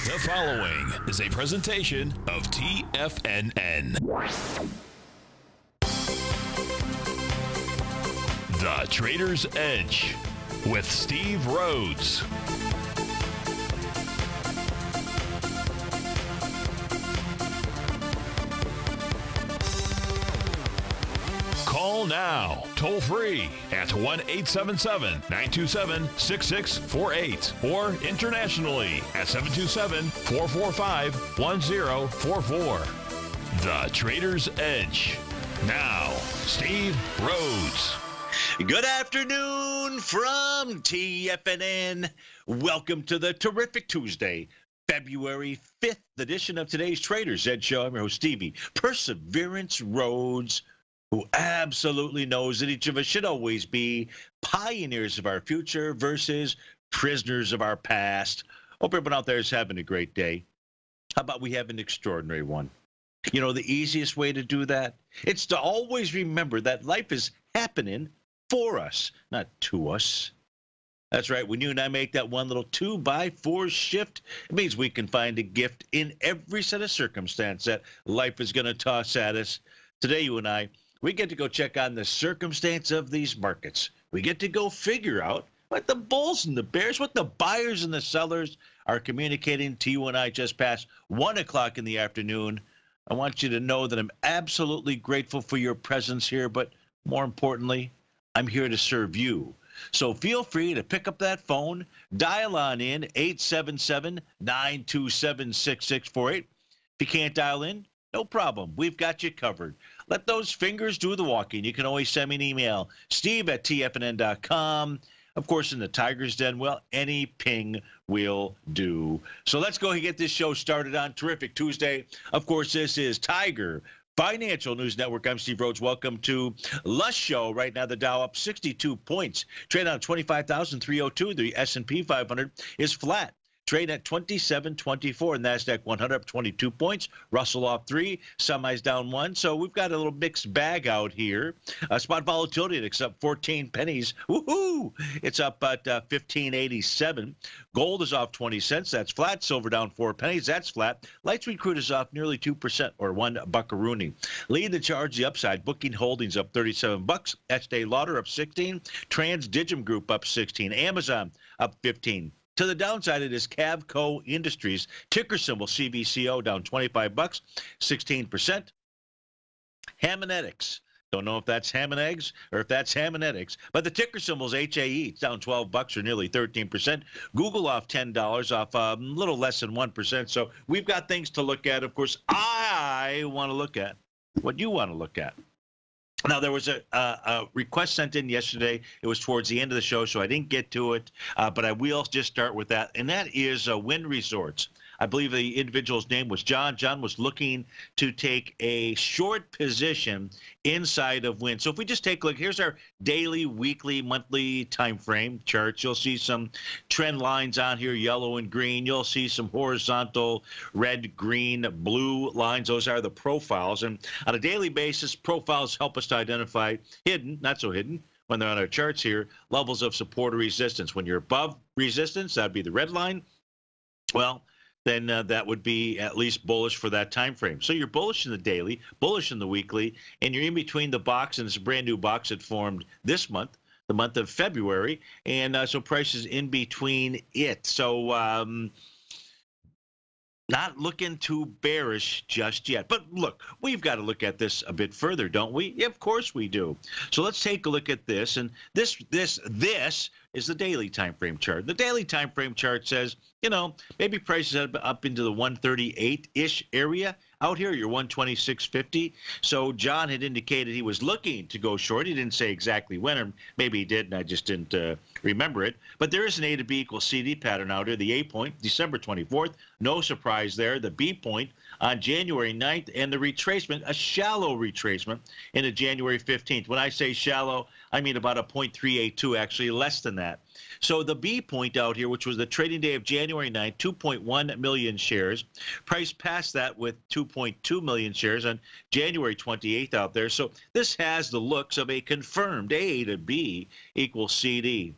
The following is a presentation of TFNN. The Trader's Edge with Steve Rhodes. Call now, toll free at 1-877-927-6648 or internationally at 727-445-1044. The Trader's Edge. Now, Steve Rhodes. Good afternoon from TFNN. Welcome to the terrific Tuesday, February 5th edition of today's Trader's Edge Show. I'm your host, Stevie Perseverance Rhodes, who absolutely knows that each of us should always be pioneers of our future versus prisoners of our past. Hope everyone out there is having a great day. How about we have an extraordinary one? You know, the easiest way to do that? It's to always remember that life is happening for us, not to us. That's right. When you and I make that one little 2x4 shift, it means we can find a gift in every set of circumstance that life is going to toss at us. Today, you and I, we get to go check on the circumstance of these markets. We get to go figure out what the bulls and the bears, what the buyers and the sellers are communicating to you and I just past 1 o'clock in the afternoon. I want you to know that I'm absolutely grateful for your presence here, but more importantly, I'm here to serve you. So feel free to pick up that phone, dial on in 877-927-6648. If you can't dial in, no problem. We've got you covered. Let those fingers do the walking. You can always send me an email, steve@tfnn.com. Of course, in the Tiger's Den, well, any ping will do. So let's go ahead and get this show started on terrific Tuesday. Of course, this is Tiger Financial News Network. I'm Steve Rhodes. Welcome to Lush Show. Right now, the Dow up 62 points. Trade on 25,302. The S&P 500 is flat. Trade at 2724. NASDAQ 100 up 22 points. Russell off 3. Semis down 1. So we've got a little mixed bag out here. Spot volatility index up 14 pennies. Woohoo! It's up at 1587. Gold is off 20 cents. That's flat. Silver down 4 pennies. That's flat. Light sweet crude is off nearly 2% or $1 Lead the charge the upside. Booking Holdings up 37 bucks. Estee Lauder up 16. Transdigm Group up 16. Amazon up 15. To the downside, it is Cavco Industries, ticker symbol CVCO, down 25 bucks, 16%. Hamanetics, don't know if that's ham and eggs or if that's Hamanetics, but the ticker symbol is HAE. It's down 12 bucks or nearly 13%. Google off $10, off a little less than 1%. So we've got things to look at. Of course, I want to look at what you want to look at. Now, there was a request sent in yesterday. It was towards the end of the show, so I didn't get to it, but I will just start with that, and that is Wynn Resorts. I believe the individual's name was John. John was looking to take a short position inside of Wynn. So if we just take a look, here's our daily, weekly, monthly time frame charts. You'll see some trend lines on here, yellow and green. You'll see some horizontal red, green, blue lines. Those are the profiles. And on a daily basis, profiles help us to identify hidden, not so hidden, when they're on our charts here, levels of support or resistance. When you're above resistance, that'd be the red line. Well, then that would be at least bullish for that time frame. So you're bullish in the daily, bullish in the weekly, and you're in between the box, and it's a brand new box that formed this month, the month of February, and so price is in between it. So not looking too bearish just yet. But look, we've got to look at this a bit further, don't we? Yeah, of course we do. So let's take a look at this. And this is the daily time frame chart. The daily time frame chart says, you know, maybe prices up into the 138-ish area out here, your 126.50. So John had indicated he was looking to go short. He didn't say exactly when, or maybe he did, and I just didn't remember it. But there is an A to B equals CD pattern out here. The A point, December 24th, no surprise there. The B point on January 9th, and the retracement, a shallow retracement, into January 15th. When I say shallow, I mean about a 0.382, actually less than that. So the B point out here, which was the trading day of January 9th, 2.1 million shares. Price passed that with 2.2 million shares on January 28th out there. So this has the looks of a confirmed A to B equals CD.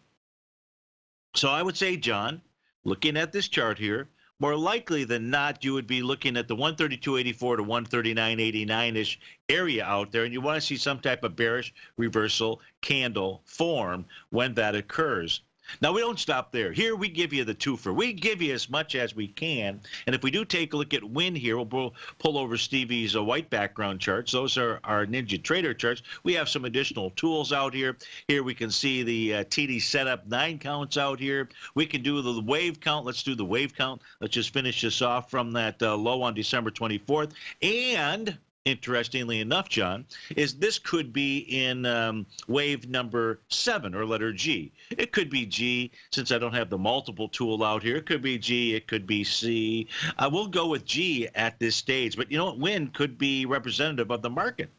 So I would say, John, looking at this chart here, more likely than not, you would be looking at the 132.84 to 139.89-ish area out there, and you want to see some type of bearish reversal candle form when that occurs. Now, we don't stop there. Here, we give you the twofer. We give you as much as we can. And if we do take a look at win here, we'll pull over Stevie's white background charts. Those are our Ninja Trader charts. We have some additional tools out here. Here we can see the TD setup 9 counts out here. We can do the wave count. Let's do the wave count. Let's just finish this off from that low on December 24th. And interestingly enough, John, is this could be in wave number 7 or letter G. It could be G since I don't have the multiple tool out here. It could be G. It could be C. I will go with G at this stage. But you know what? Win could be representative of the market.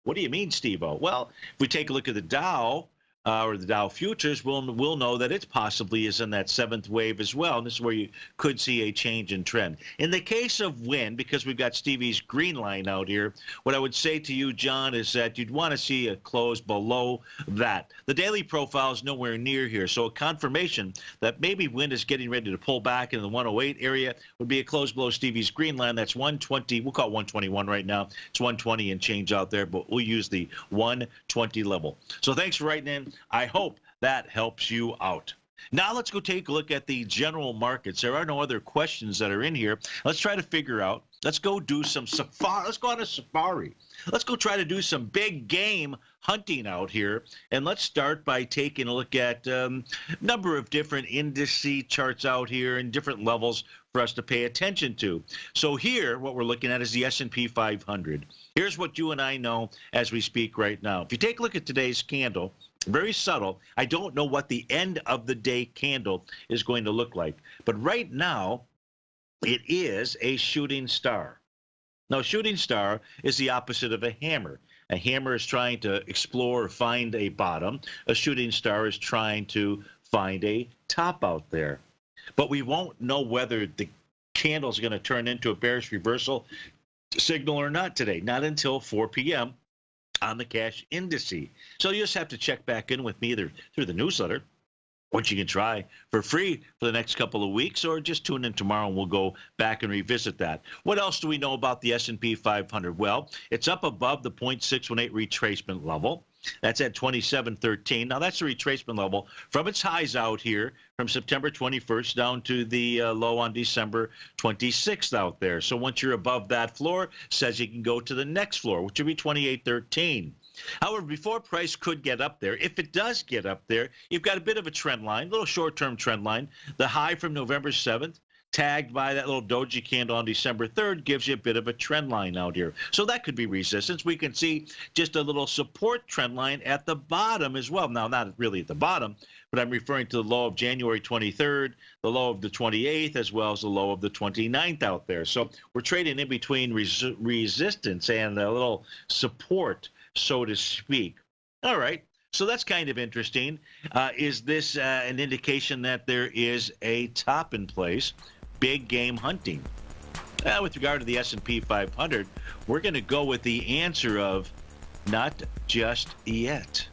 What do you mean, Steve-O? Well, if we take a look at the Dow, or the Dow futures, we'll know that it possibly is in that 7th wave as well. And this is where you could see a change in trend. In the case of win, because we've got Stevie's green line out here, what I would say to you, John, is that you'd want to see a close below that. The daily profile is nowhere near here, so a confirmation that maybe win is getting ready to pull back in the 108 area would be a close below Stevie's green line. That's 120. We'll call it 121 right now. It's 120 and change out there, but we'll use the 120 level. So thanks for writing in. I hope that helps you out. Now let's go take a look at the general markets. There are no other questions that are in here. Let's try to figure out. Let's go do some safari. Let's go on a safari. Let's go try to do some big game hunting out here. And let's start by taking a look at a number of different indice charts out here and different levels for us to pay attention to. So here, what we're looking at is the S&P 500. Here's what you and I know as we speak right now. If you take a look at today's candle, very subtle. I don't know what the end of the day candle is going to look like. But right now, it is a shooting star. Now, shooting star is the opposite of a hammer. A hammer is trying to explore or find a bottom. A shooting star is trying to find a top out there. But we won't know whether the candle is going to turn into a bearish reversal signal or not today, not until 4 p.m. on the cash indice. So you just have to check back in with me either through the newsletter, which you can try for free for the next couple of weeks, or just tune in tomorrow and we'll go back and revisit that. What else do we know about the S&P 500? Well, it's up above the 0.618 retracement level. That's at 2713. Now, that's a retracement level from its highs out here from September 21st down to the low on December 26th out there. So once you're above that floor, says you can go to the next floor, which would be 2813. However, before price could get up there, if it does get up there, you've got a bit of a trend line, a little short-term trend line. The high from November 7th, tagged by that little doji candle on December 3rd, gives you a bit of a trend line out here. So that could be resistance. We can see just a little support trend line at the bottom as well. Now, not really at the bottom, but I'm referring to the low of January 23rd, the low of the 28th, as well as the low of the 29th out there. So we're trading in between resistance and a little support, so to speak. All right. So that's kind of interesting. Is this an indication that there is a top in place? Big game hunting. With regard to the S&P 500, we're going to go with the answer of not just yet.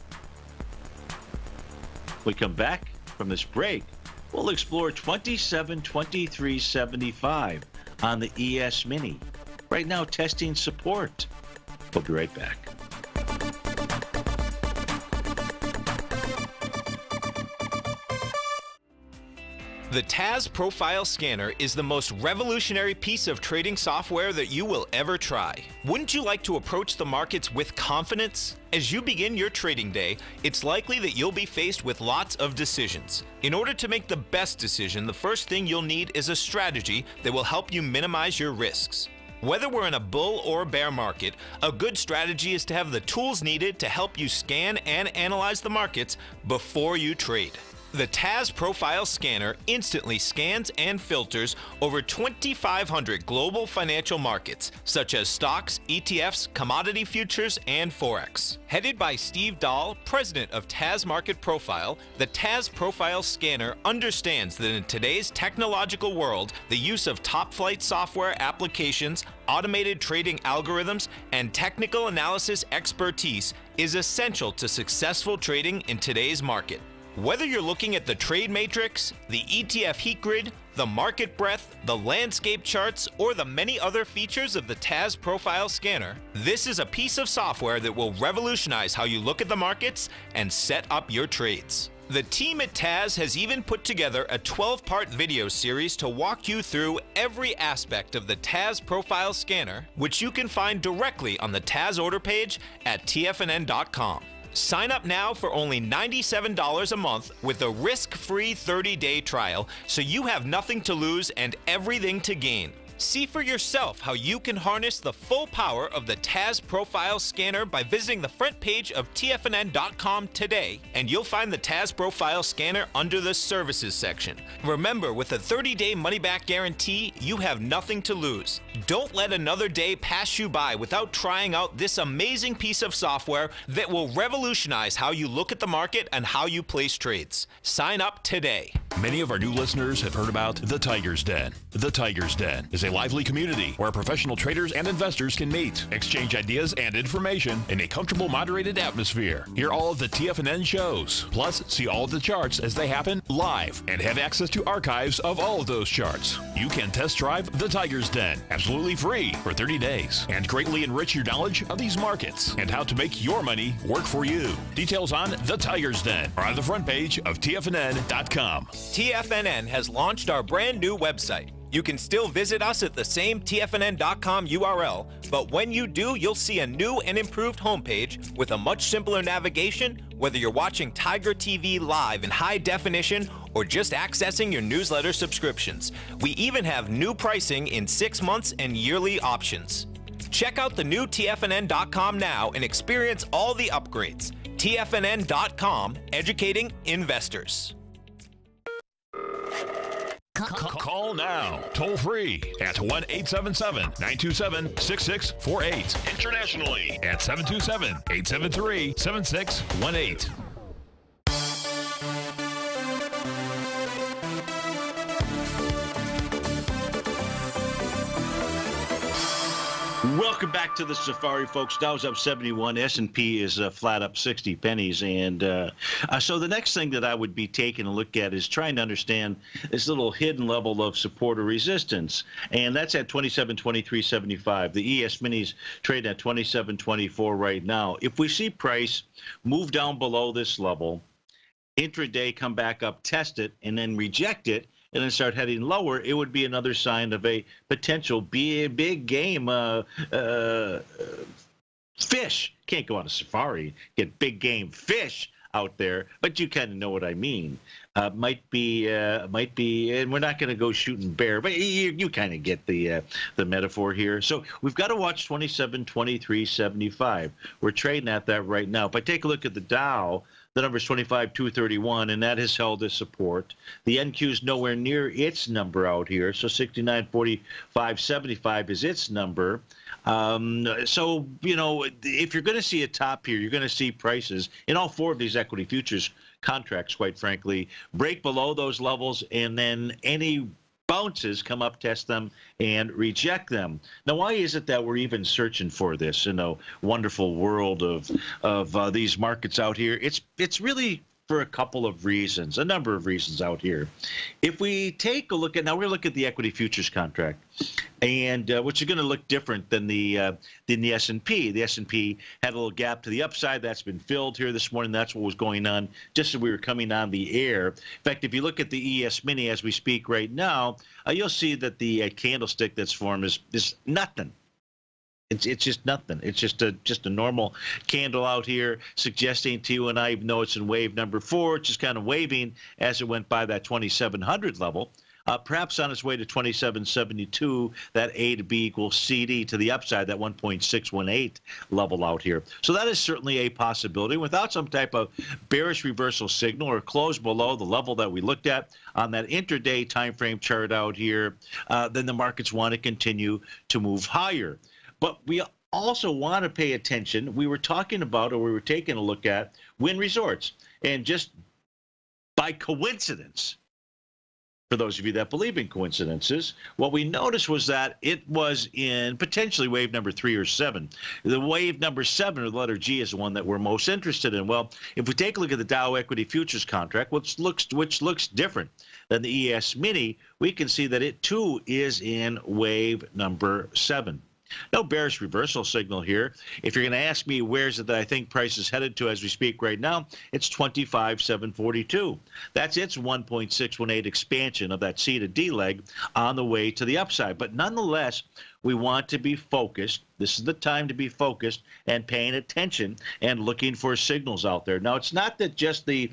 We come back from this break, we'll explore 2723.75 on the ES Mini. Right now, testing support. We'll be right back. The TAS Profile Scanner is the most revolutionary piece of trading software that you will ever try. Wouldn't you like to approach the markets with confidence? As you begin your trading day, it's likely that you'll be faced with lots of decisions. In order to make the best decision, the first thing you'll need is a strategy that will help you minimize your risks. Whether we're in a bull or bear market, a good strategy is to have the tools needed to help you scan and analyze the markets before you trade. The TAS Profile Scanner instantly scans and filters over 2,500 global financial markets, such as stocks, ETFs, commodity futures, and Forex. Headed by Steve Dahl, president of TAS Market Profile, the TAS Profile Scanner understands that in today's technological world, the use of top-flight software applications, automated trading algorithms, and technical analysis expertise is essential to successful trading in today's market. Whether you're looking at the trade matrix, the ETF heat grid, the market breadth, the landscape charts, or the many other features of the TAS Profile Scanner, this is a piece of software that will revolutionize how you look at the markets and set up your trades. The team at TAS has even put together a 12-part video series to walk you through every aspect of the TAS Profile Scanner, which you can find directly on the TAS order page at TFNN.com. Sign up now for only $97 a month with a risk-free 30-day trial, so you have nothing to lose and everything to gain. See for yourself how you can harness the full power of the TAS Profile Scanner by visiting the front page of TFNN.com today, and you'll find the TAS Profile Scanner under the Services section. Remember, with a 30-day money-back guarantee, you have nothing to lose. Don't let another day pass you by without trying out this amazing piece of software that will revolutionize how you look at the market and how you place trades. Sign up today. Many of our new listeners have heard about the Tiger's Den. The Tiger's Den is a lively community where professional traders and investors can meet, exchange ideas and information in a comfortable, moderated atmosphere. Hear all of the TFNN shows, plus see all of the charts as they happen live and have access to archives of all of those charts. You can test drive the Tiger's Den absolutely free for 30 days and greatly enrich your knowledge of these markets and how to make your money work for you. Details on the Tiger's Den are on the front page of TFNN.com. TFNN has launched our brand new website. You can still visit us at the same TFNN.com URL, but when you do, you'll see a new and improved homepage with a much simpler navigation, whether you're watching TigerTV live in high definition or just accessing your newsletter subscriptions. We even have new pricing in 6 months and yearly options. Check out the new TFNN.com now and experience all the upgrades. TFNN.com, educating investors. Call now, toll free at 1-877-927-6648. Internationally at 727-873-7618. Welcome back to the Safari, folks. Dow's up 71. S&P is flat up 60 pennies. And so the next thing that I would be taking a look at is trying to understand this little hidden level of support or resistance. And that's at 27.2375. The ES minis trade at 27.24 right now. If we see price move down below this level, intraday come back up, test it, and then reject it, and then start heading lower, it would be another sign of a potential big game fish. Can't go on a safari, get big game fish out there, but you kind of know what I mean. Might be, and we're not going to go shooting bear, but you kind of get the metaphor here. So we've got to watch 27.2375. We're trading at that right now. If I take a look at the Dow, the number is 25,231, and that has held as support. The NQ is nowhere near its number out here, so 69.4575 is its number. So, you know, if you're going to see a top here, you're going to see prices in all four of these equity futures contracts, quite frankly, break below those levels, and then any bounces come up, test them, and reject them. Now, why is it that we're even searching for this in a wonderful world of these markets out here? It's really for a couple of reasons, a number of reasons out here. If we take a look at, now we're going to look at the equity futures contract, and which is going to look different than the S&P. The S&P had a little gap to the upside. That's been filled here this morning. That's what was going on just as we were coming on the air. In fact, if you look at the ES Mini as we speak right now, you'll see that the candlestick that's formed is nothing. It's just nothing. It's just a normal candle out here, suggesting to you and I, even though it's in wave number 4, it's just kind of waving as it went by that 2,700 level. Perhaps on its way to 2772, that A to B equals CD to the upside, that 1.618 level out here. So that is certainly a possibility. Without some type of bearish reversal signal or close below the level that we looked at on that intraday time frame chart out here, then the markets want to continue to move higher. But we also want to pay attention. We were talking about, or we were taking a look at, Wynn Resorts. And just by coincidence, For those of you that believe in coincidences, what we noticed was that it was in potentially wave number 3 or 7. The wave number 7, or the letter G, is the one that we're most interested in. Well, if we take a look at the Dow Equity Futures contract, which looks different than the ES Mini, we can see that it too is in wave number 7. No bearish reversal signal here. If you're going to ask me where's it that I think price is headed to as we speak right now, it's 25,742. That's its 1.618 expansion of that C to D leg on the way to the upside. But nonetheless, we want to be focused. This is the time to be focused and paying attention and looking for signals out there. Now, it's not that just the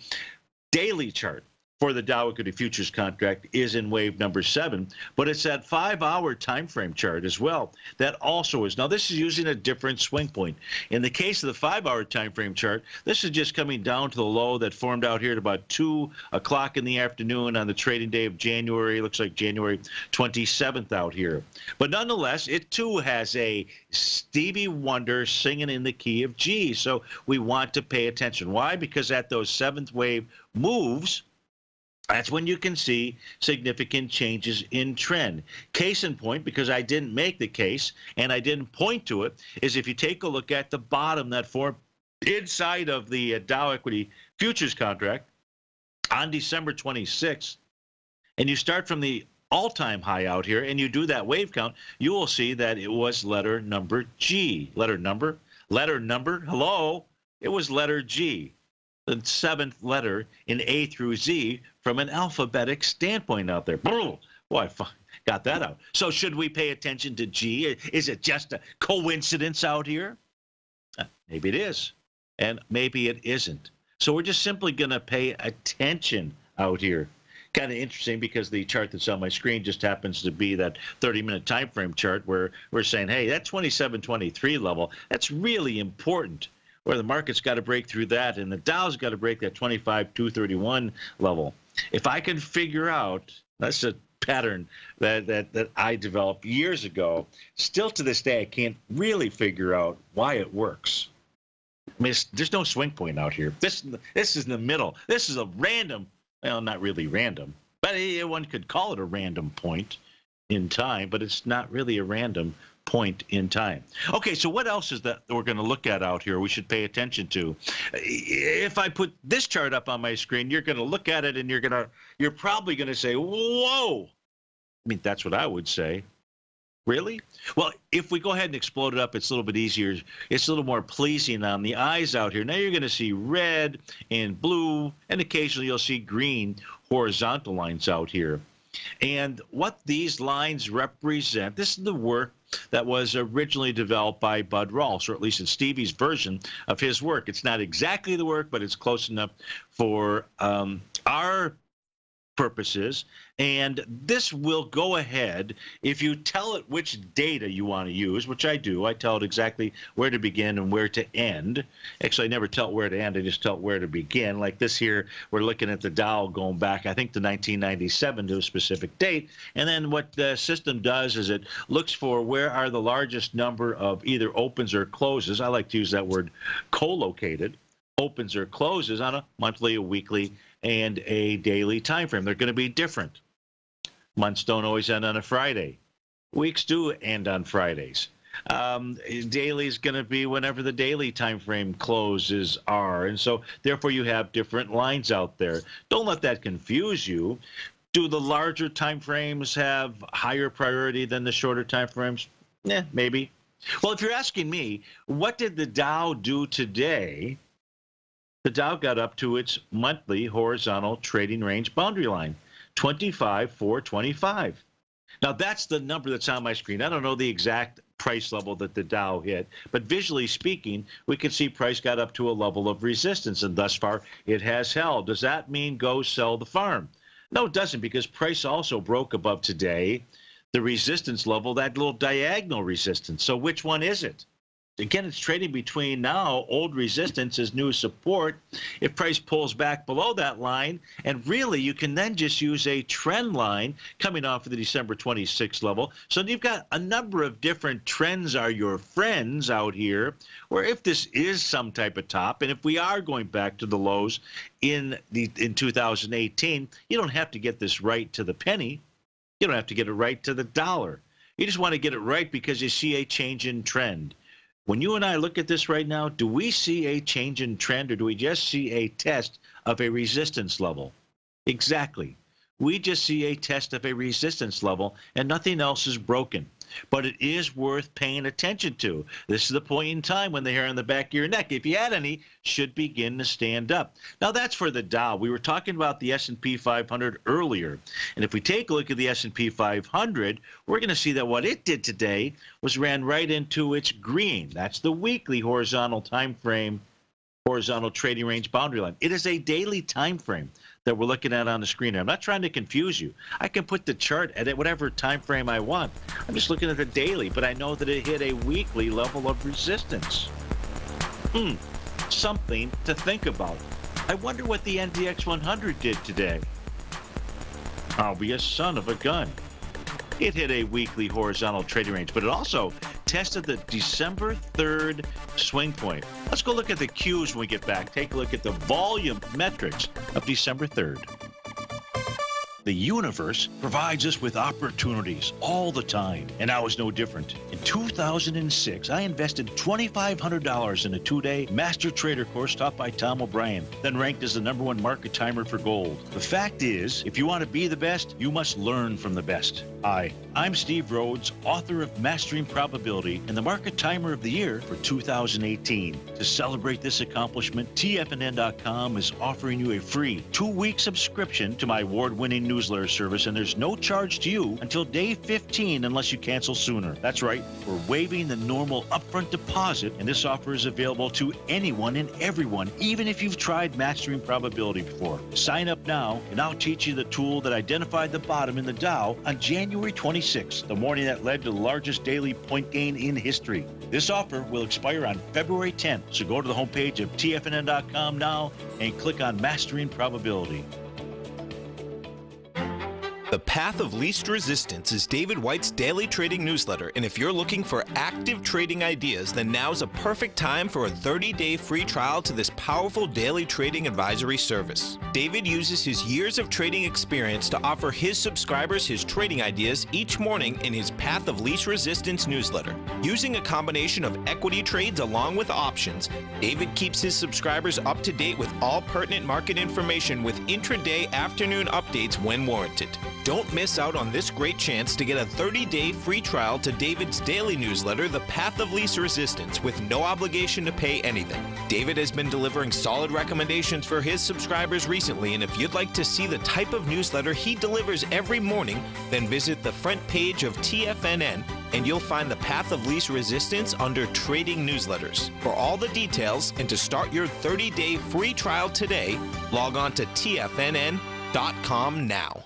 daily chart for the Dow Equity Futures contract is in wave number 7, but it's that 5-hour time frame chart as well that also is. Now, this is using a different swing point. In the case of the 5-hour time frame chart, this is just coming down to the low that formed out here at about 2 o'clock in the afternoon on the trading day of January. Looks like January 27th out here. But nonetheless, it too has a Stevie Wonder singing in the key of G. So we want to pay attention. Why? Because at those 7th wave moves, that's when you can see significant changes in trend. Case in point, because I didn't make the case and I didn't point to it, is if you take a look at the bottom that formed inside of the Dow Equity Futures contract on December 26th, and you start from the all-time high out here and you do that wave count, you will see that it was letter number G. Letter number, hello? It was letter G, the 7th letter in A through Z from an alphabetic standpoint out there. Boy, I got that out. So should we pay attention to G? Is it just a coincidence out here? Maybe it is, and maybe it isn't. So we're just simply going to pay attention out here. Kind of interesting because the chart that's on my screen just happens to be that 30-minute time frame chart where we're saying, hey, that 27.23 level, that's really important, where the market's got to break through that, and the Dow's got to break that 25,231 level. If I can figure out, that's a pattern that I developed years ago. Still to this day, I can't really figure out why it works. I mean, there's no swing point out here. This is in the middle. This is a random, well, not really random, but one could call it a random point in time, but it's not really a random point in time. Okay, so what else is that we're going to look at out here we should pay attention to? If I put this chart up on my screen, you're going to look at it and you're probably going to say, whoa. I mean, that's what I would say. Really? Well, if we go ahead and explode it up, it's a little bit easier. It's a little more pleasing on the eyes out here. Now you're going to see red and blue, and occasionally you'll see green horizontal lines out here. And what these lines represent, this is the work that was originally developed by Bud Rolfs, or at least it's Stevie's version of his work. It's not exactly the work, but it's close enough for our purposes. And this will go ahead, if you tell it which data you want to use, which I do. I tell it exactly where to begin and where to end. Actually, I never tell it where to end. I just tell it where to begin. Like this here, we're looking at the Dow going back, I think, to 1997 to a specific date. And then what the system does is it looks for where are the largest number of either opens or closes. I like to use that word co-located. Opens or closes on a monthly, a weekly, and a daily time frame. They're going to be different. Months don't always end on a Friday. Weeks do end on Fridays. Daily is going to be whenever the daily time frame closes are. And so, therefore, you have different lines out there. Don't let that confuse you. Do the larger time frames have higher priority than the shorter time frames? Yeah, maybe. Well, if you're asking me, what did the Dow do today? The Dow got up to its monthly horizontal trading range boundary line, 25,425. Now, that's the number that's on my screen. I don't know the exact price level that the Dow hit, but visually speaking, we can see price got up to a level of resistance, and thus far it has held. Does that mean go sell the farm? No, it doesn't, because price also broke above today the resistance level, that little diagonal resistance. So which one is it? Again, it's trading between now old resistance as new support. If price pulls back below that line, and really you can then just use a trend line coming off of the December 26th level. So you've got a number of different trends are your friends out here, where if this is some type of top, and if we are going back to the lows in 2018, you don't have to get this right to the penny. You don't have to get it right to the dollar. You just want to get it right because you see a change in trend. When you and I look at this right now, do we see a change in trend, or do we just see a test of a resistance level? Exactly. We just see a test of a resistance level, and nothing else is broken. But it is worth paying attention to. This is the point in time when the hair on the back of your neck, if you had any, should begin to stand up. Now, that's for the Dow. We were talking about the S&P 500 earlier. And if we take a look at the S&P 500, we're going to see that what it did today was ran right into its green. That's the weekly horizontal time frame, horizontal trading range boundary line. It is a daily time frame that we're looking at on the screen. I'm not trying to confuse you. I can put the chart at whatever time frame I want. I'm just looking at the daily, but I know that it hit a weekly level of resistance. Something to think about. I wonder what the NDX 100 did today. I'll be a son of a gun. It hit a weekly horizontal trading range, but it also tested the December 3rd swing point. Let's go look at the Qs when we get back. Take a look at the volume metrics of December 3rd. The universe provides us with opportunities all the time, and I was no different. In 2006, I invested $2,500 in a 2-day master trader course taught by Tom O'Brien, then ranked as the #1 market timer for gold. The fact is, if you want to be the best, you must learn from the best. Hi, I'm Steve Rhodes, author of Mastering Probability and the Market Timer of the Year for 2018. To celebrate this accomplishment, TFNN.com is offering you a free 2-week subscription to my award-winning newsletter service, and there's no charge to you until day 15 unless you cancel sooner. That's right, we're waiving the normal upfront deposit, and this offer is available to anyone and everyone, even if you've tried Mastering Probability before. Sign up now, and I'll teach you the tool that identified the bottom in the Dow on January 26th, the morning that led to the largest daily point gain in history. This offer will expire on February 10th, so go to the homepage of TFNN.com now and click on Mastering Probability. The Path of Least Resistance is David White's daily trading newsletter, and if you're looking for active trading ideas, then now's a perfect time for a 30-day free trial to this powerful daily trading advisory service. David uses his years of trading experience to offer his subscribers his trading ideas each morning in his Path of Least Resistance newsletter. Using a combination of equity trades along with options, David keeps his subscribers up to date with all pertinent market information with intraday afternoon updates when warranted. Don't miss out on this great chance to get a 30-day free trial to David's daily newsletter, The Path of Least Resistance, with no obligation to pay anything. David has been delivering solid recommendations for his subscribers recently, and if you'd like to see the type of newsletter he delivers every morning, then visit the front page of TFNN and you'll find the Path of Least Resistance under Trading Newsletters. For all the details and to start your 30-day free trial today, log on to TFNN.com now.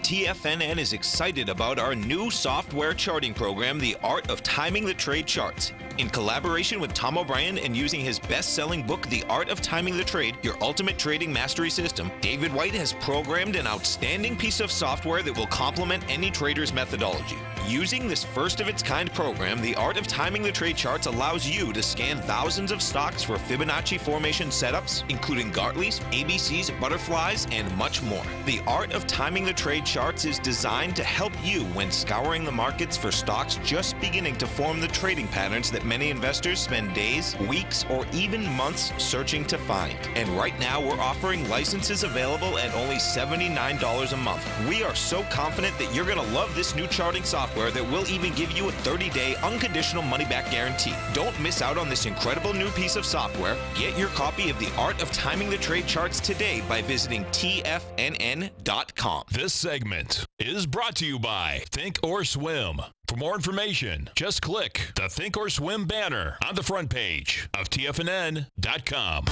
TFNN is excited about our new software charting program, The Art of Timing the Trade Charts. In collaboration with Tom O'Brien and using his best-selling book, The Art of Timing the Trade, Your Ultimate Trading Mastery System, David White has programmed an outstanding piece of software that will complement any trader's methodology. Using this first-of-its-kind program, The Art of Timing the Trade Charts allows you to scan thousands of stocks for Fibonacci formation setups, including Gartley's, ABC's, butterflies, and much more. The Art of Timing the Trade Charts is designed to help you when scouring the markets for stocks just beginning to form the trading patterns that many investors spend days, weeks, or even months searching to find. And right now, we're offering licenses available at only $79 a month. We are so confident that you're going to love this new charting software that will even give you a 30-day unconditional money-back guarantee. Don't miss out on this incredible new piece of software. Get your copy of The Art of Timing the Trade Charts today by visiting TFNN.com. This segment is brought to you by Think or Swim. For more information, just click the Think or Swim banner on the front page of TFNN.com.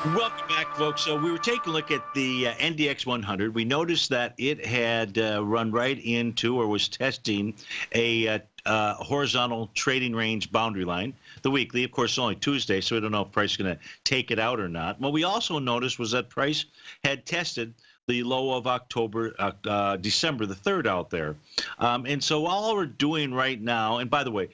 Welcome back, folks. So we were taking a look at the NDX 100. We noticed that it had run right into or was testing a horizontal trading range boundary line. The weekly, of course, only Tuesday, so we don't know if price is going to take it out or not. What we also noticed was that price had tested the low of December the 3rd out there. And so all we're doing right now, and by the way,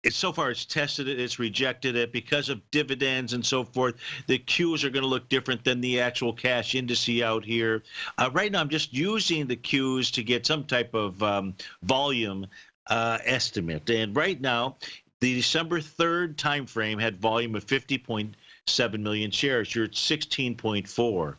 so far it's tested it, it's rejected it because of dividends and so forth. The Qs are going to look different than the actual cash indice out here. Right now, I'm just using the Qs to get some type of volume estimate. And right now, the December 3rd time frame had volume of 50.7 million shares. You're at 16.4.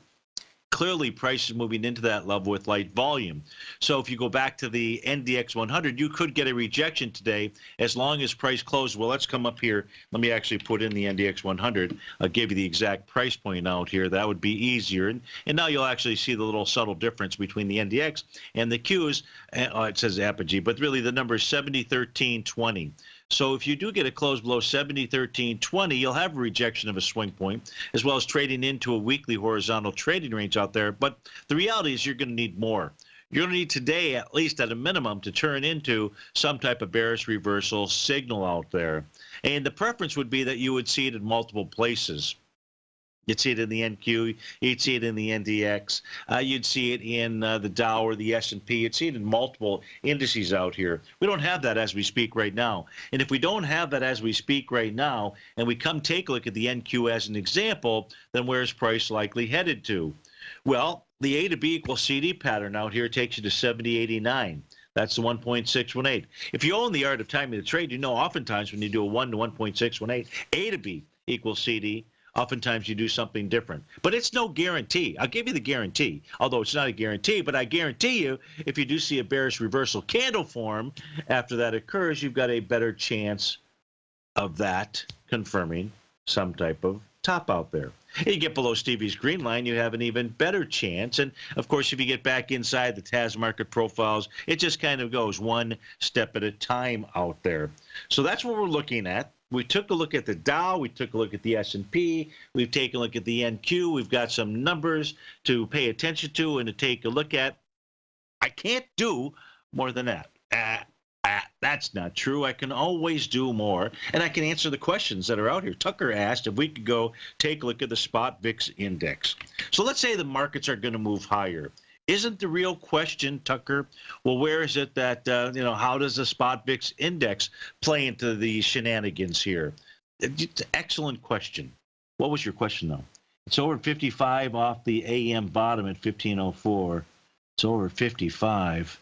Clearly, price is moving into that level with light volume. So if you go back to the NDX 100, you could get a rejection today as long as price closes. Well, let's come up here. Let me actually put in the NDX 100. I'll give you the exact price point out here. That would be easier. And now you'll actually see the little subtle difference between the NDX and the Qs. It says Apogee, but really the number is 70.1320. So if you do get a close below 70.1320, you'll have a rejection of a swing point, as well as trading into a weekly horizontal trading range out there. But the reality is you're going to need more. You're going to need today, at least at a minimum, to turn into some type of bearish reversal signal out there. And the preference would be that you would see it in multiple places. You'd see it in the NQ, you'd see it in the NDX, you'd see it in the Dow or the S&P, you'd see it in multiple indices out here. We don't have that as we speak right now. And if we don't have that as we speak right now, and we come take a look at the NQ as an example, then where's price likely headed to? Well, the A to B equals CD pattern out here takes you to 70.89. That's the 1.618. If you own the art of timing the trade, you know oftentimes when you do a 1 to 1.618, A to B equals CD, oftentimes you do something different. But it's no guarantee. I'll give you the guarantee, although it's not a guarantee, but I guarantee you if you do see a bearish reversal candle form after that occurs, you've got a better chance of that confirming some type of top out there. And you get below Stevie's green line, you have an even better chance. And, of course, if you get back inside the TAS market profiles, it just kind of goes one step at a time out there. So that's what we're looking at. We took a look at the Dow. We took a look at the S&P. We've taken a look at the NQ. We've got some numbers to pay attention to and to take a look at. I can't do more than that. That's not true. I can always do more, and I can answer the questions that are out here. Tucker asked if we could go take a look at the spot VIX index. So let's say the markets are going to move higher. Isn't the real question, Tucker, well, where is it that, how does the spot VIX index play into the shenanigans here? It's an excellent question. What was your question, though? It's over 55 off the AM bottom at 1504. It's over 55.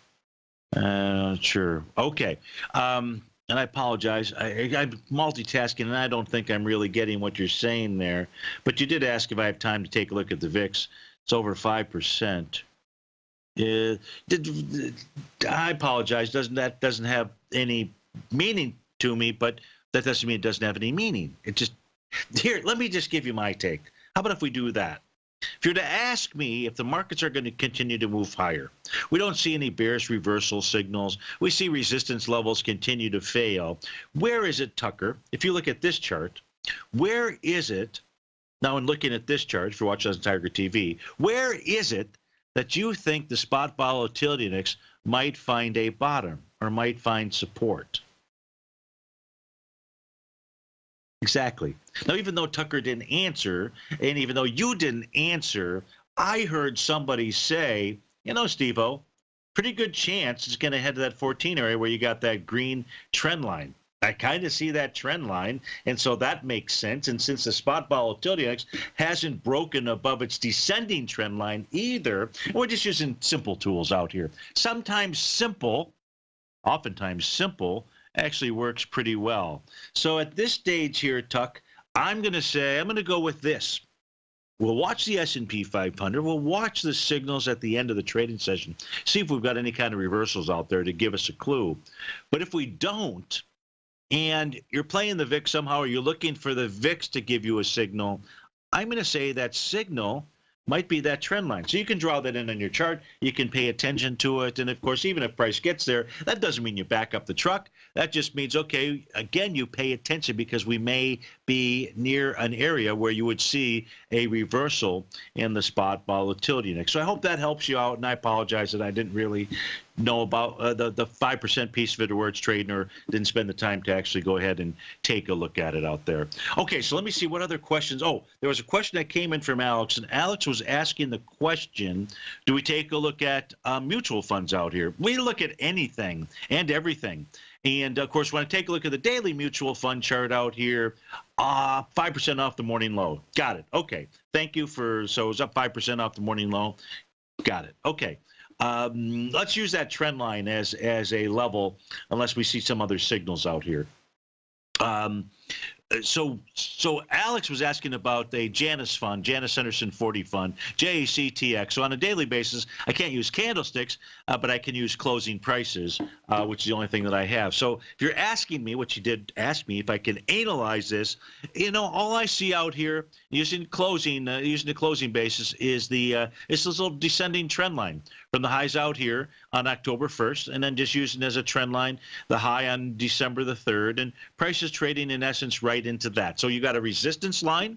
Sure. Okay. And I apologize. I'm multitasking, and I don't think I'm really getting what you're saying there. But you did ask if I have time to take a look at the VIX. It's over 5%. I apologize. That doesn't have any meaning to me, but that doesn't mean it doesn't have any meaning. It just here. Let me just give you my take. How about if we do that? If you're to ask me if the markets are going to continue to move higher, we don't see any bearish reversal signals. We see resistance levels continue to fail. Where is it, Tucker? If you look at this chart, where is it? Now, in looking at this chart, if you're watching on TigerTV, where is it that you think the spot volatility index might find a bottom or might find support? Exactly. Now, even though Tucker didn't answer, and even though you didn't answer, I heard somebody say, Steve-O, pretty good chance it's going to head to that 14 area where you got that green trend line. I kind of see that trend line, and so that makes sense. And since the spot volatility index hasn't broken above its descending trend line either, we're just using simple tools out here. Sometimes simple, oftentimes simple, actually works pretty well. So at this stage here, Tuck, I'm going to go with this. We'll watch the S&P 500. We'll watch the signals at the end of the trading session, see if we've got any kind of reversals out there to give us a clue. But if we don't, and you're playing the VIX somehow, or you're looking for the VIX to give you a signal, I'm going to say that signal might be that trend line. So you can draw that in on your chart. You can pay attention to it. And, of course, even if price gets there, that doesn't mean you back up the truck. That just means, okay, again, you pay attention because we may be near an area where you would see a reversal in the spot volatility index. So I hope that helps you out, and I apologize that I didn't really know about the 5% piece of it or where it's trading, or didn't spend the time to actually go ahead and take a look at it out there. Okay, so let me see what other questions. Oh, there was a question that came in from Alex, and Alex was asking the question, do we take a look at mutual funds out here? We look at anything and everything. And, of course, when I take a look at the daily mutual fund chart out here, 5% off the morning low. Got it. Okay. Thank you for, so it was up 5% off the morning low. Got it. Okay. Let's use that trend line as a level, unless we see some other signals out here. So Alex was asking about a Janus fund, Janus Henderson 40 fund, JACTX. So on a daily basis, I can't use candlesticks, but I can use closing prices, which is the only thing that I have. So if you're asking me, what you did ask me, if I can analyze this, you know, all I see out here using the closing basis is this little descending trend line from the highs out here on October 1st, and then just using as a trend line the high on December the 3rd, and prices trading in essence right into that. So you got a resistance line.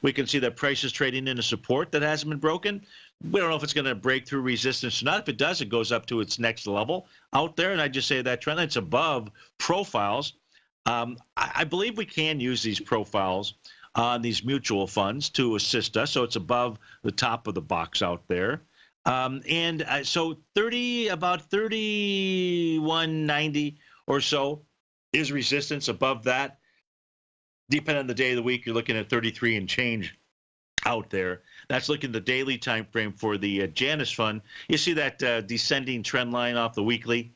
We can see that price is trading in a support that hasn't been broken. We don't know if it's going to break through resistance or not. If it does, it goes up to its next level out there. And I just say that trend line's above profiles. I believe we can use these profiles on these mutual funds to assist us. So it's above the top of the box out there. So about 31.90 or so is resistance. Above that, depending on the day of the week, you're looking at 33 and change out there. That's looking at the daily time frame for the Janus fund. You see that descending trend line off the weekly.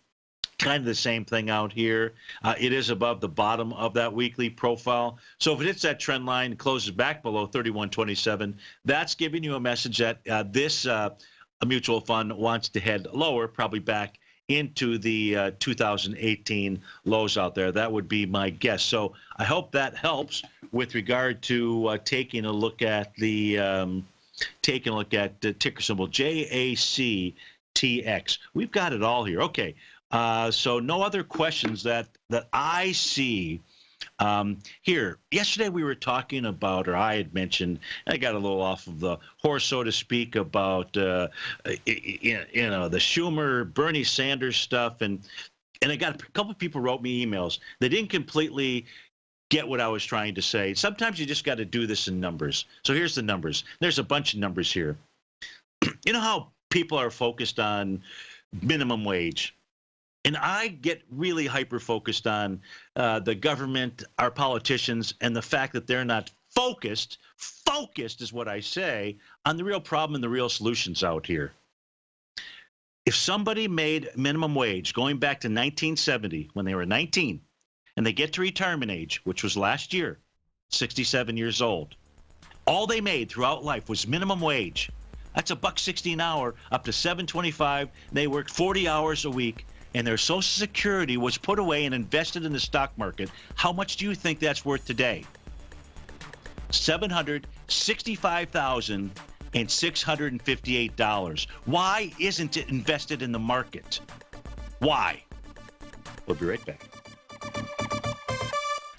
Kind of the same thing out here. It is above the bottom of that weekly profile. So if it hits that trend line and closes back below 31.27, that's giving you a message that this mutual fund wants to head lower, probably back into the 2018 lows out there. That would be my guess. So I hope that helps with regard to taking a look at the ticker symbol JACTX. We've got it all here. Okay. So no other questions that I see here. Yesterday we were talking about, or I had mentioned, I got a little off of the horse, so to speak, about the Schumer, Bernie Sanders stuff, and I got a couple of people wrote me emails. They didn't completely get what I was trying to say. Sometimes you just got to do this in numbers. So here's the numbers. There's a bunch of numbers here. You know how people are focused on minimum wage? And I get really hyper-focused on the government, our politicians, and the fact that they're not focused is what I say, on the real problem and the real solutions out here. If somebody made minimum wage going back to 1970 when they were 19, and they get to retirement age, which was last year, 67 years old, all they made throughout life was minimum wage. That's $1.60 an hour, up to $7.25. They worked 40 hours a week, and their Social Security was put away and invested in the stock market. How much do you think that's worth today? $765,658. Why isn't it invested in the market? Why? We'll be right back.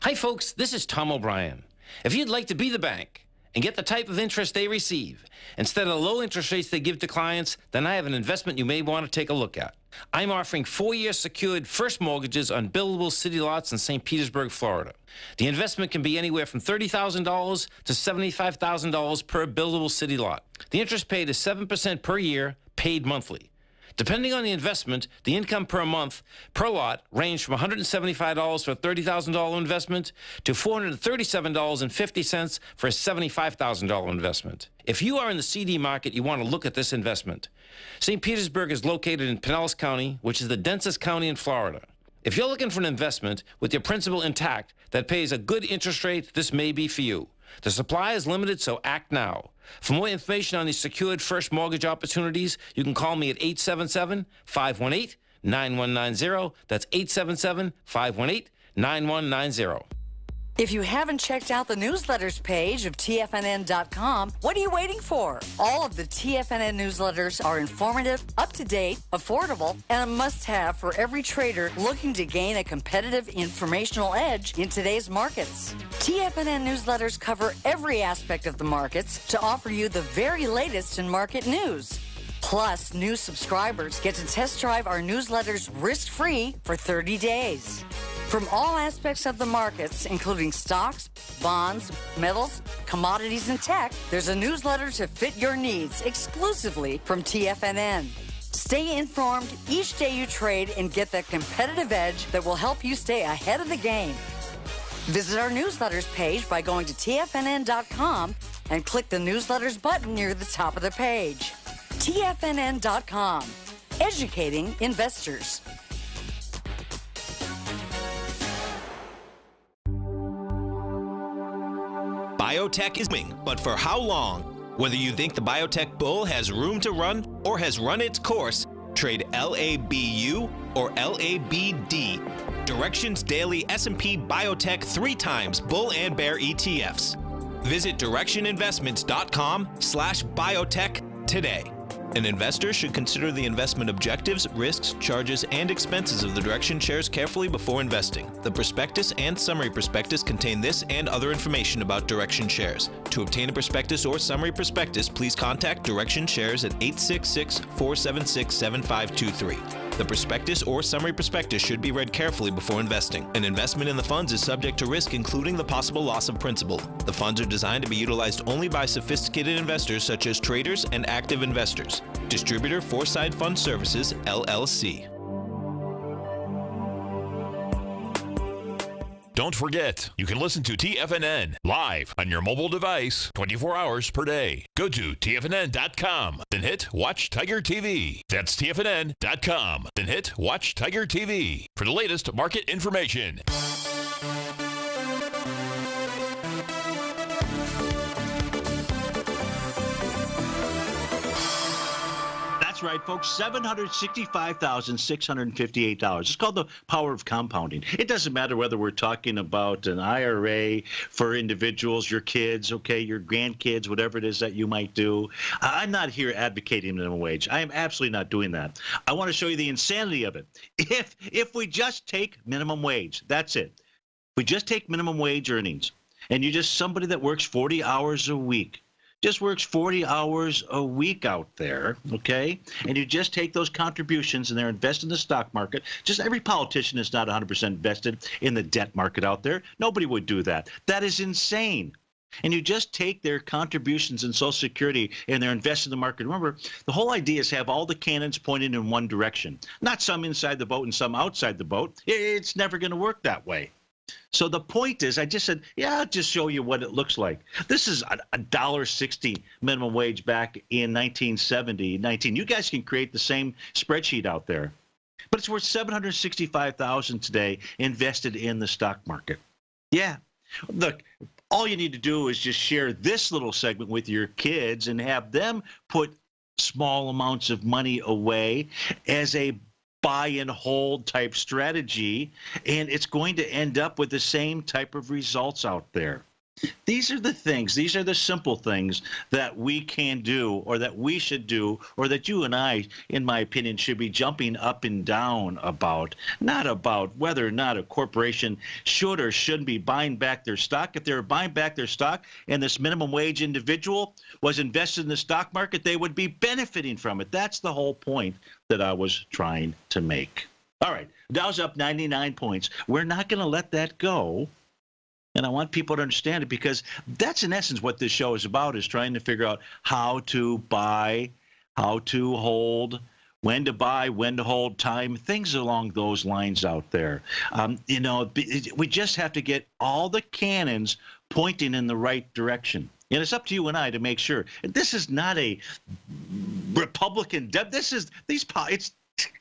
Hi, folks. This is Tom O'Brien. If you'd like to be the bank and get the type of interest they receive instead of the low interest rates they give to clients, then I have an investment you may want to take a look at. I'm offering 4-year secured first mortgages on buildable city lots in St. Petersburg, Florida. The investment can be anywhere from $30,000 to $75,000 per buildable city lot. The interest paid is 7% per year, paid monthly. Depending on the investment, the income per month per lot ranged from $175 for a $30,000 investment to $437.50 for a $75,000 investment. If you are in the CD market, you want to look at this investment. St. Petersburg is located in Pinellas County, which is the densest county in Florida. If you're looking for an investment with your principal intact that pays a good interest rate, this may be for you. The supply is limited, so act now. For more information on these secured first mortgage opportunities, you can call me at 877-518-9190. That's 877-518-9190. If you haven't checked out the newsletters page of TFNN.com, what are you waiting for? All of the TFNN newsletters are informative, up-to-date, affordable, and a must-have for every trader looking to gain a competitive informational edge in today's markets. TFNN newsletters cover every aspect of the markets to offer you the very latest in market news. Plus, new subscribers get to test drive our newsletters risk-free for 30 days. From all aspects of the markets, including stocks, bonds, metals, commodities, and tech, there's a newsletter to fit your needs exclusively from TFNN. Stay informed each day you trade and get that competitive edge that will help you stay ahead of the game. Visit our newsletters page by going to TFNN.com and click the newsletters button near the top of the page. TFNN.com, educating investors. Biotech is booming, but for how long? Whether you think the biotech bull has room to run or has run its course, trade LABU or LABD. Direction's daily S&P Biotech 3 times bull and bear ETFs. Visit directioninvestments.com/biotech today. An investor should consider the investment objectives, risks, charges, and expenses of the Direction shares carefully before investing. The prospectus and summary prospectus contain this and other information about Direction shares. To obtain a prospectus or summary prospectus, please contact Direction shares at 866-476-7523. The prospectus or summary prospectus should be read carefully before investing. An investment in the funds is subject to risk, including the possible loss of principal. The funds are designed to be utilized only by sophisticated investors such as traders and active investors. Distributor Foreside Fund Services, LLC. Don't forget, you can listen to TFNN live on your mobile device 24 hours per day. Go to TFNN.com, then hit Watch Tiger TV. That's TFNN.com, then hit Watch Tiger TV for the latest market information. That's right, folks. $765,658. It's called the power of compounding. It doesn't matter whether we're talking about an IRA for individuals, your kids, okay, your grandkids, whatever it is that you might do. I'm not here advocating minimum wage. I am absolutely not doing that. I want to show you the insanity of it. If we just take minimum wage, that's it. If we just take minimum wage earnings, and you're just somebody that works 40 hours a week, just works 40 hours a week out there, okay? And you just take those contributions and they're invested in the stock market. Just every politician is not 100% vested in the debt market out there. Nobody would do that. That is insane. And you just take their contributions in Social Security and they're invested in the market. Remember, the whole idea is have all the cannons pointed in one direction, not some inside the boat and some outside the boat. It's never going to work that way. So the point is, I just said, yeah, I'll just show you what it looks like. This is $1.60 minimum wage back in 1970. You guys can create the same spreadsheet out there. But it's worth $765,000 today invested in the stock market. Yeah. Look, all you need to do is just share this little segment with your kids and have them put small amounts of money away as a buy and hold type strategy, and it's going to end up with the same type of results out there. These are the things, these are the simple things that we can do, or that we should do, or that you and I, in my opinion, should be jumping up and down about, not about whether or not a corporation should or shouldn't be buying back their stock. If they were buying back their stock and this minimum wage individual was invested in the stock market, they would be benefiting from it. That's the whole point that I was trying to make. All right, Dow's up 99 points. We're not going to let that go. And I want people to understand it, because that's in essence what this show is about, is trying to figure out how to buy, how to hold, when to buy, when to hold, time, things along those lines out there. You know, we just have to get all the cannons pointing in the right direction. And it's up to you and I to make sure. And this is not a Republican. This is it's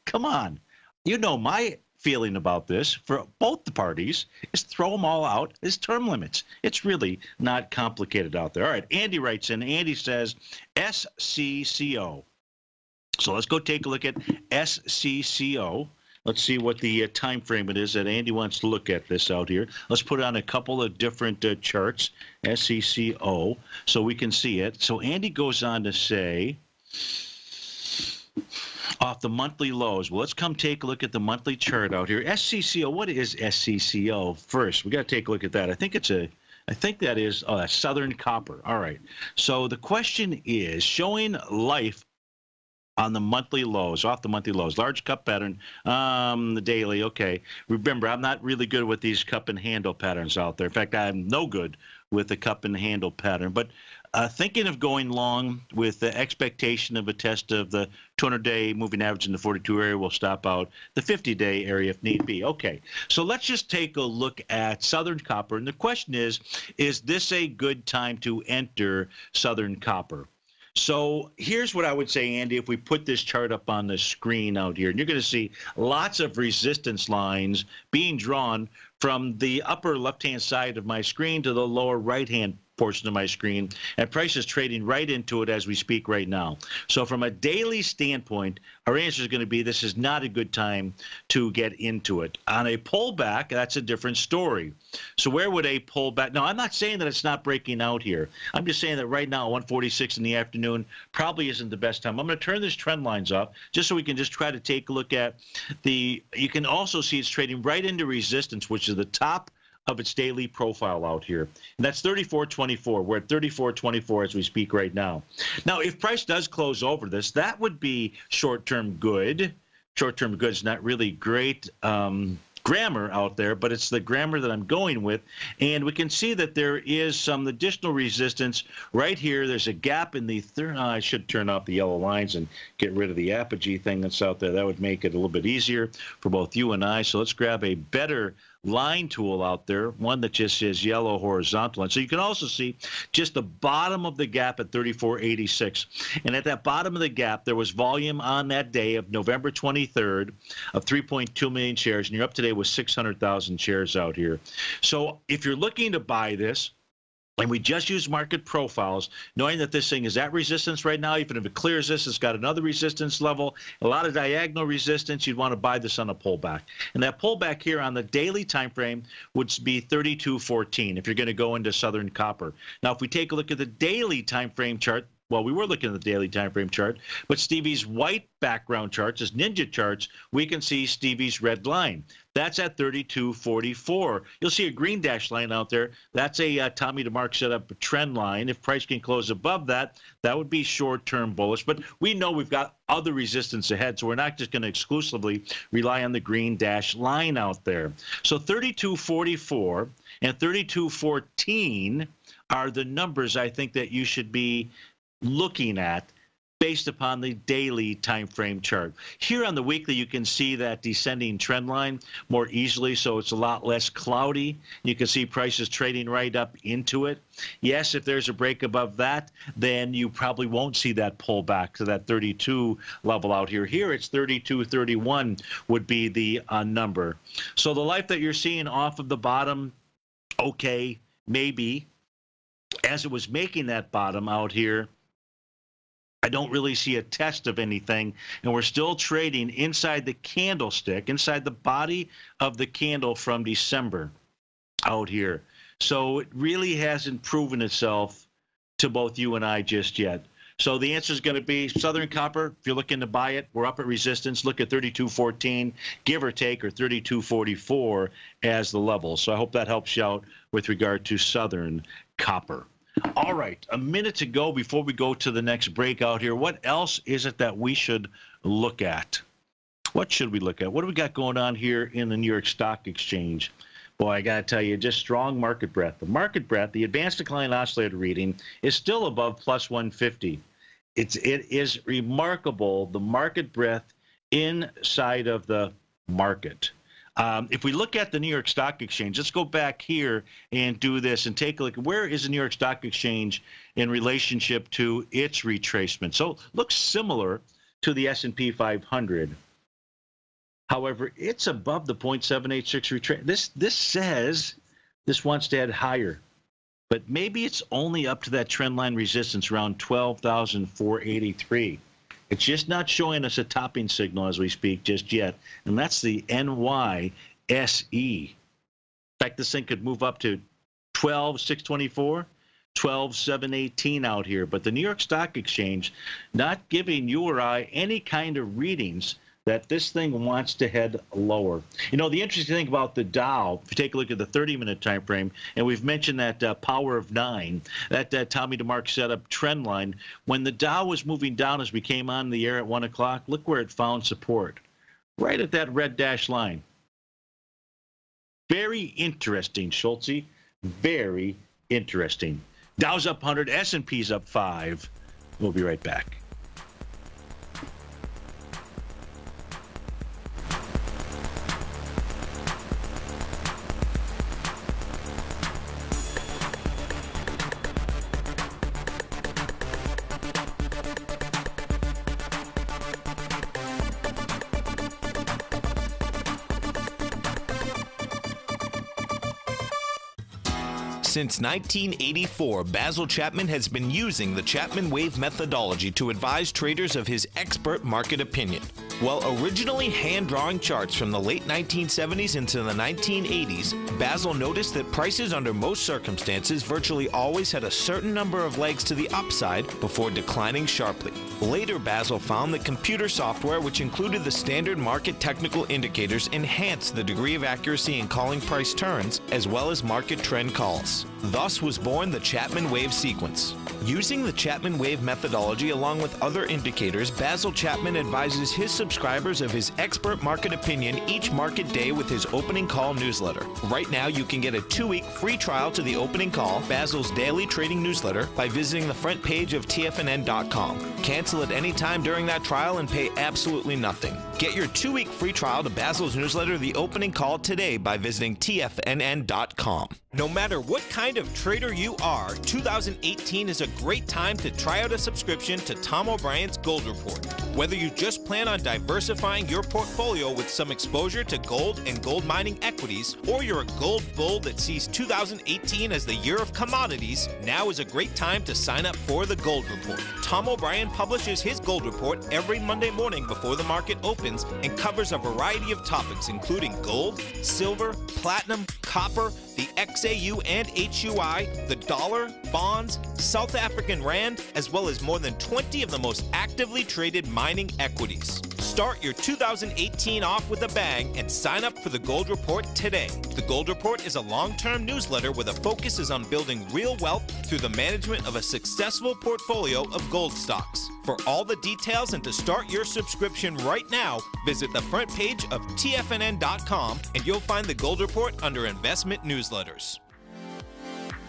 come on. You know my feeling about this for both the parties is throw them all out as term limits. It's really not complicated out there. All right, Andy writes in. Andy says SCCO. So let's go take a look at SCCO. Let's see what the time frame it is that Andy wants to look at this out here. Let's put on a couple of different charts, SCCO, so we can see it. So Andy goes on to say, off the monthly lows. Well, let's come take a look at the monthly chart out here. SCCO, what is SCCO? First, we got to take a look at that. I think that is Southern Copper. All right. So the question is showing life on the monthly lows, off the monthly lows, large cup pattern, the daily. Okay. Remember, I'm not really good with these cup and handle patterns out there. In fact, I'm no good with the cup and handle pattern. But thinking of going long with the expectation of a test of the 200-day moving average in the 42 area, will stop out the 50-day area if need be. Okay, so let's just take a look at Southern Copper. And the question is this a good time to enter Southern Copper? So here's what I would say, Andy, if we put this chart up on the screen out here, and you're going to see lots of resistance lines being drawn from the upper left-hand side of my screen to the lower right-hand portion of my screen, and price is trading right into it as we speak right now. So from a daily standpoint, our answer is going to be this is not a good time to get into it. On a pullback, that's a different story. So where would a pullback? Now, I'm not saying that it's not breaking out here. I'm just saying that right now, 1:46 in the afternoon probably isn't the best time. I'm going to turn this trend lines off just so we can just try to take a look at the, you can also see it's trading right into resistance, which is the top of its daily profile out here. And that's 34.24. We're at 34.24 as we speak right now. Now, if price does close over this, that would be short-term good. Short-term good is not really great grammar out there, but it's the grammar that I'm going with. And we can see that there is some additional resistance right here. There's a gap in the third. I should turn off the yellow lines and get rid of the apogee thing that's out there. That would make it a little bit easier for both you and I. So let's grab a better line tool out there, one that just says yellow horizontal. And so you can also see just the bottom of the gap at 34.86. And at that bottom of the gap, there was volume on that day of November 23rd of 3.2 million shares, and you're up today with 600,000 shares out here. So if you're looking to buy this, and we just use market profiles, knowing that this thing is at resistance right now, even if it clears this, it's got another resistance level, a lot of diagonal resistance, you'd want to buy this on a pullback. And that pullback here on the daily time frame would be 32.14 if you're going to go into Southern Copper. Now, if we take a look at the daily time frame chart, well, we were looking at the daily time frame chart, but Stevie's white background charts, his ninja charts, we can see Stevie's red line. That's at 32.44. You'll see a green dash line out there. That's a Tommy DeMark set up trend line. If price can close above that, that would be short-term bullish. But we know we've got other resistance ahead, so we're not just going to exclusively rely on the green dash line out there. So 32.44 and 32.14 are the numbers I think that you should be looking at based upon the daily time frame chart. Here on the weekly, you can see that descending trend line more easily, so it's a lot less cloudy. You can see prices trading right up into it. Yes, if there's a break above that, then you probably won't see that pullback to that 32 level out here. Here, it's 32.31 would be the number. So the life that you're seeing off of the bottom, okay, maybe. As it was making that bottom out here, I don't really see a test of anything, and we're still trading inside the candlestick, inside the body of the candle from December out here. So it really hasn't proven itself to both you and I just yet. So the answer is going to be Southern Copper. If you're looking to buy it, we're up at resistance. Look at 32.14, give or take, or 32.44 as the level. So I hope that helps you out with regard to Southern Copper. All right, a minute to go before we go to the next breakout here. What else is it that we should look at? What should we look at? What do we got going on here in the New York Stock Exchange? Boy, I got to tell you, just strong market breadth. The market breadth, the advanced decline oscillator reading is still above plus 150. It is remarkable, the market breadth inside of the market. If we look at the New York Stock Exchange, let's go back here and do this and take a look. Where is the New York Stock Exchange in relationship to its retracement? So it looks similar to the S&P 500. However, it's above the 0.786 retracement. This says this wants to head higher, but maybe it's only up to that trend line resistance around 12,483. It's just not showing us a topping signal as we speak just yet, and that's the NYSE. In fact, this thing could move up to 12,624, 12,718 out here. But the New York Stock Exchange not giving you or I any kind of readings that this thing wants to head lower. You know, the interesting thing about the Dow, if you take a look at the 30-minute time frame, and we've mentioned that power of 9, that Tommy DeMark set up trend line, when the Dow was moving down as we came on the air at 1 o'clock, look where it found support, right at that red dash line. Very interesting, Schultze. Very interesting. Dow's up 100, S&P's up 5. We'll be right back. Since 1984, Basil Chapman has been using the Chapman Wave methodology to advise traders of his expert market opinion. While originally hand-drawing charts from the late 1970s into the 1980s, Basil noticed that prices under most circumstances virtually always had a certain number of legs to the upside before declining sharply. Later, Basil found that computer software, which included the standard market technical indicators, enhanced the degree of accuracy in calling price turns, as well as market trend calls. Thus was born the Chapman Wave sequence. Using the Chapman Wave methodology along with other indicators, Basil Chapman advises his subscribers of his expert market opinion each market day with his opening call newsletter. Right now, you can get a 2-week free trial to the opening call, Basil's daily trading newsletter, by visiting the front page of TFNN.com. Cancel at any time during that trial and pay absolutely nothing. Get your 2-week free trial to Basil's newsletter, The Opening Call, today by visiting TFNN.com. No matter what kind of trader you are, 2018 is a great time to try out a subscription to Tom O'Brien's Gold Report. Whether you just plan on diversifying your portfolio with some exposure to gold and gold mining equities, or you're a gold bull that sees 2018 as the year of commodities, now is a great time to sign up for the Gold Report. Tom O'Brien publishes his Gold Report every Monday morning before the market opens and covers a variety of topics including gold, silver, platinum, copper, the XAU and HUI, the dollar, bonds, South African rand, as well as more than 20 of the most actively traded mining equities. Start your 2018 off with a bang and sign up for the Gold Report today. The Gold Report is a long-term newsletter where the focus is on building real wealth through the management of a successful portfolio of gold stocks. For all the details and to start your subscription right now, visit the front page of TFNN.com and you'll find the Gold Report under Investment Newsletters.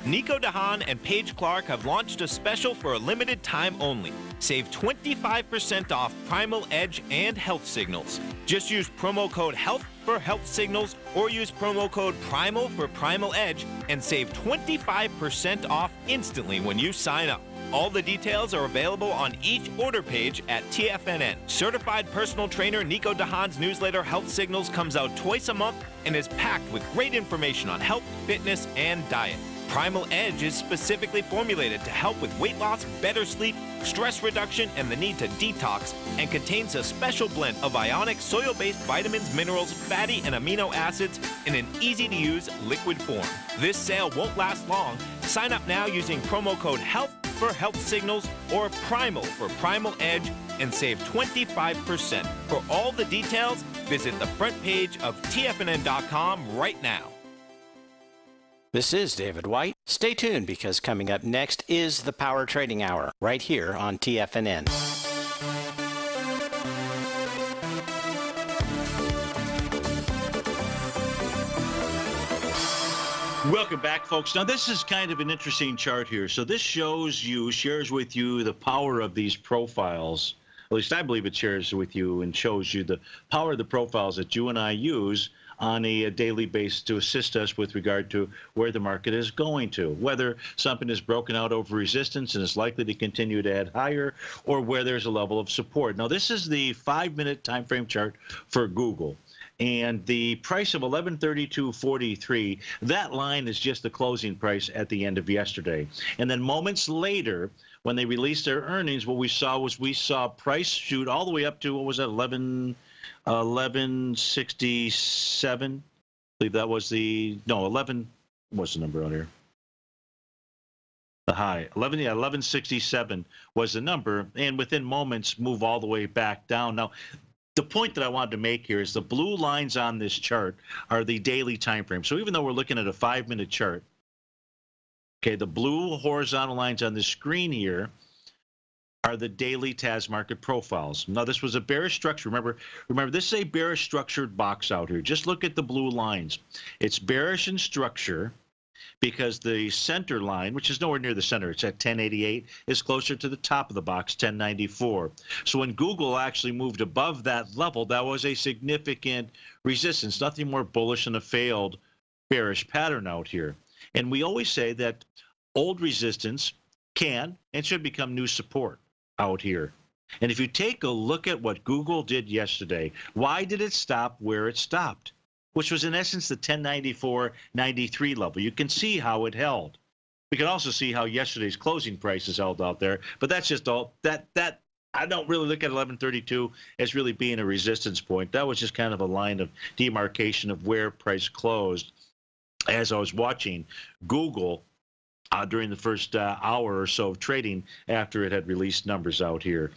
Nico DeHaan and Paige Clark have launched a special for a limited time only. Save 25% off Primal Edge and Health Signals. Just use promo code HEALTH for Health Signals or use promo code PRIMAL for Primal Edge and save 25% off instantly when you sign up. All the details are available on each order page at TFNN. Certified personal trainer Nico DeHaan's newsletter Health Signals comes out twice a month and is packed with great information on health, fitness, and diet. Primal Edge is specifically formulated to help with weight loss, better sleep, stress reduction, and the need to detox, and contains a special blend of ionic soil-based vitamins, minerals, fatty, and amino acids in an easy-to-use liquid form. This sale won't last long. Sign up now using promo code HEALTH for Health Signals or Primal for Primal Edge and save 25%. For all the details, visit the front page of TFNN.com right now. This is David White. Stay tuned because coming up next is the Power Trading Hour right here on TFNN. Welcome back, folks. Now, this is kind of an interesting chart here. So this shares with you the power of these profiles. At least I believe it shares with you and shows you the power of the profiles that you and I use on a daily basis to assist us with regard to where the market is going to, whether something is broken out over resistance and is likely to continue to head higher, or where there's a level of support. Now, this is the 5-minute time frame chart for Google. And the price of 1132.43, that line is just the closing price at the end of yesterday. And then moments later, when they released their earnings, what we saw price shoot all the way up to, what was that, 1167? I believe that was the, no, 11, what's the number on here? The high, 1167 was the number, and within moments move all the way back down. Now, the point that I wanted to make here is the blue lines on this chart are the daily time frame. So even though we're looking at a 5-minute chart, okay, the blue horizontal lines on the screen here are the daily TAS market profiles. Now, this was a bearish structure. Remember, this is a bearish structured box out here. Just look at the blue lines. It's bearish in structure, because the center line, which is nowhere near the center, it's at 1088, is closer to the top of the box, 1094. So when Google actually moved above that level, that was a significant resistance, nothing more bullish than a failed bearish pattern out here. And we always say that old resistance can and should become new support out here. And if you take a look at what Google did yesterday, why did it stop where it stopped? Which was in essence the 1094.93 level. You can see how it held. We can also see how yesterday's closing prices held out there, but that's just all that I don't really look at 1132 as really being a resistance point. That was just kind of a line of demarcation of where price closed. As I was watching Google during the first hour or so of trading after it had released numbers out here.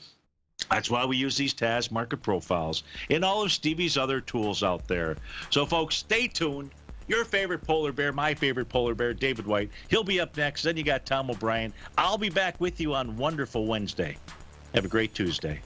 That's why we use these TAS market profiles and all of Stevie's other tools out there. So, folks, stay tuned. Your favorite polar bear, my favorite polar bear, David White. He'll be up next. Then you got Tom O'Brien. I'll be back with you on Wonderful Wednesday. Have a great Tuesday.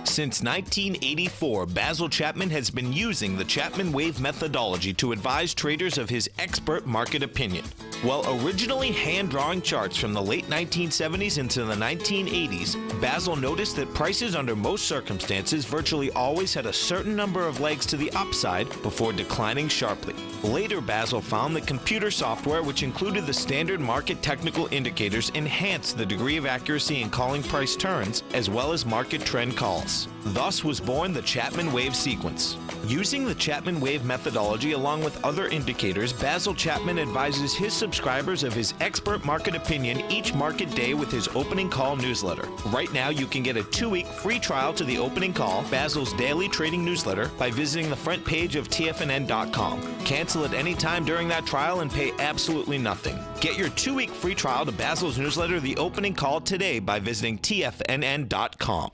Since 1984, Basil Chapman has been using the Chapman Wave methodology to advise traders of his expert market opinion. While originally hand-drawing charts from the late 1970s into the 1980s, Basil noticed that prices under most circumstances virtually always had a certain number of legs to the upside before declining sharply. Later, Basil found that computer software, which included the standard market technical indicators, enhanced the degree of accuracy in calling price turns, as well as market trend calls. Thus was born the Chapman Wave sequence. Using the Chapman Wave methodology along with other indicators, Basil Chapman advises his subscribers of his expert market opinion each market day with his opening call newsletter. Right now, you can get a 2-week free trial to the opening call, Basil's daily trading newsletter, by visiting the front page of TFNN.com. Cancel at any time during that trial and pay absolutely nothing. Get your 2-week free trial to Basil's newsletter, The Opening Call, today by visiting TFNN.com.